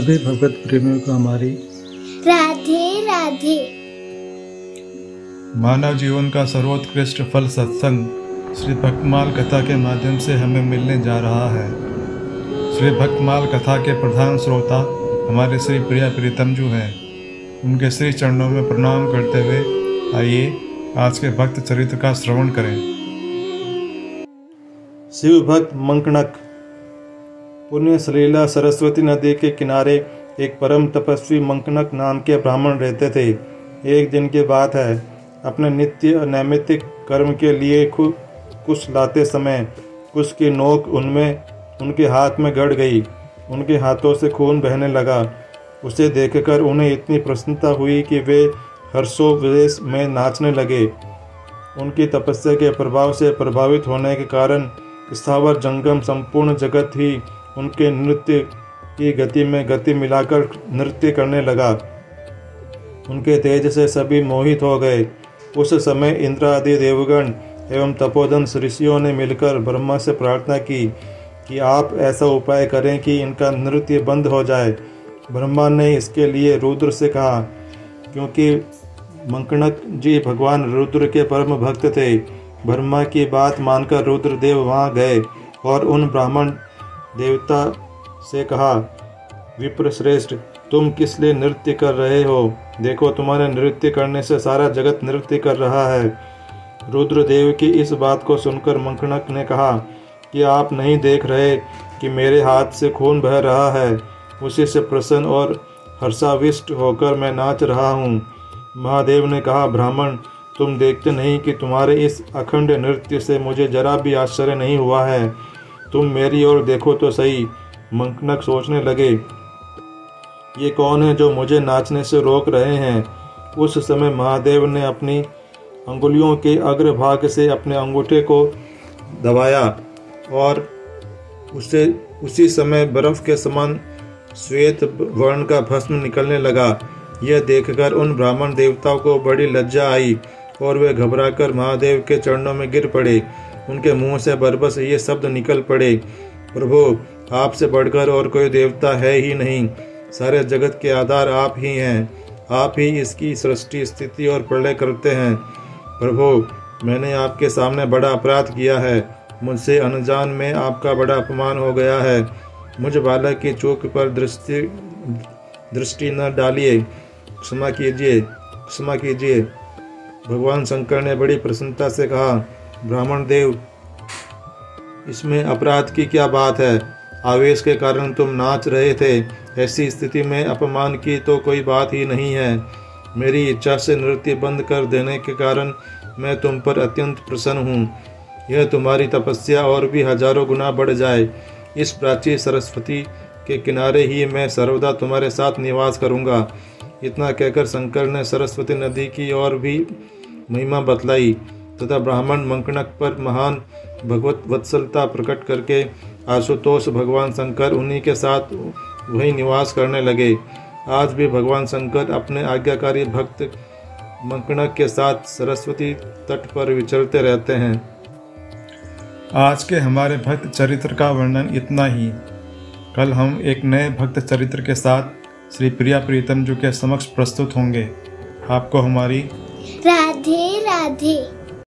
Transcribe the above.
सभी भगवत प्रेमियों को हमारी राधे राधे। मानव जीवन का सर्वोत्कृष्ट फल सत्संग श्री भक्तमाल कथा के माध्यम से हमें मिलने जा रहा है। श्री भक्तमाल कथा के प्रधान श्रोता हमारे श्री प्रिया प्रीतम जी हैं। उनके श्री चरणों में प्रणाम करते हुए आइए आज के भक्त चरित्र का श्रवण करें। शिव भक्त मंकणक। पुण्य सलीला सरस्वती नदी के किनारे एक परम तपस्वी मंकणक नाम के ब्राह्मण रहते थे। एक दिन की बात है, अपने नित्य नैमित्तिक कर्म के लिए कुश लाते समय कुश की नोक उनके हाथ में गड़ गई। उनके हाथों से खून बहने लगा। उसे देखकर उन्हें इतनी प्रसन्नता हुई कि वे हर्षोल्लास में नाचने लगे। उनकी तपस्या के प्रभाव से प्रभावित होने के कारण स्थावर जंगम संपूर्ण जगत ही उनके नृत्य की गति में गति मिलाकर नृत्य करने लगा। उनके तेज से सभी मोहित हो गए। उस समय इंद्र आदि देवगण एवं तपोधन ऋषियों ने मिलकर ब्रह्मा से प्रार्थना की कि आप ऐसा उपाय करें कि इनका नृत्य बंद हो जाए। ब्रह्मा ने इसके लिए रुद्र से कहा, क्योंकि मंकणक जी भगवान रुद्र के परम भक्त थे। ब्रह्मा की बात मानकर रुद्रदेव वहां गए और उन ब्राह्मण देवता से कहा, विप्र श्रेष्ठ, तुम किस लिए नृत्य कर रहे हो? देखो, तुम्हारे नृत्य करने से सारा जगत नृत्य कर रहा है। रुद्रदेव की इस बात को सुनकर मंकणक ने कहा कि आप नहीं देख रहे कि मेरे हाथ से खून बह रहा है। उसी से प्रसन्न और हर्षाविष्ट होकर मैं नाच रहा हूँ। महादेव ने कहा, ब्राह्मण, तुम देखते नहीं कि तुम्हारे इस अखंड नृत्य से मुझे जरा भी आश्चर्य नहीं हुआ है। तुम मेरी ओर देखो तो सही। मंकणक सोचने लगे, ये कौन है जो मुझे नाचने से रोक रहे हैं? उस समय महादेव ने अपनी अंगुलियों के अग्रभाग से अपने अंगूठे को दबाया और उसी समय बर्फ के समान श्वेत वर्ण का भस्म निकलने लगा। यह देखकर उन ब्राह्मण देवताओं को बड़ी लज्जा आई और वे घबराकर महादेव के चरणों में गिर पड़े। उनके मुंह से बरबस ये शब्द निकल पड़े, प्रभु, आपसे बढ़कर और कोई देवता है ही नहीं। सारे जगत के आधार आप ही हैं। आप ही इसकी सृष्टि, स्थिति और प्रलय करते हैं। प्रभु, मैंने आपके सामने बड़ा अपराध किया है। मुझसे अनजान में आपका बड़ा अपमान हो गया है। मुझ बालक की चूक पर दृष्टि न डालिए। क्षमा कीजिए, क्षमा कीजिए। भगवान शंकर ने बड़ी प्रसन्नता से कहा, ब्राह्मण देव, इसमें अपराध की क्या बात है? आवेश के कारण तुम नाच रहे थे। ऐसी स्थिति में अपमान की तो कोई बात ही नहीं है। मेरी इच्छा से नृत्य बंद कर देने के कारण मैं तुम पर अत्यंत प्रसन्न हूँ। यह तुम्हारी तपस्या और भी हजारों गुना बढ़ जाए। इस प्राचीन सरस्वती के किनारे ही मैं सर्वदा तुम्हारे साथ निवास करूँगा। इतना कहकर शंकर ने सरस्वती नदी की और भी महिमा बतलाई तथा ब्राह्मण मंकणक पर महान भगवत वत्सलता प्रकट करके आशुतोष भगवान शंकर उन्हीं के साथ वहीं निवास करने लगे। आज भी भगवान शंकर अपने आज्ञाकारी भक्त मंकणक के साथ सरस्वती तट पर विचरते रहते हैं। आज के हमारे भक्त चरित्र का वर्णन इतना ही। कल हम एक नए भक्त चरित्र के साथ श्री प्रिया प्रीतम जी के समक्ष प्रस्तुत होंगे। आपको हमारी राधे राधे।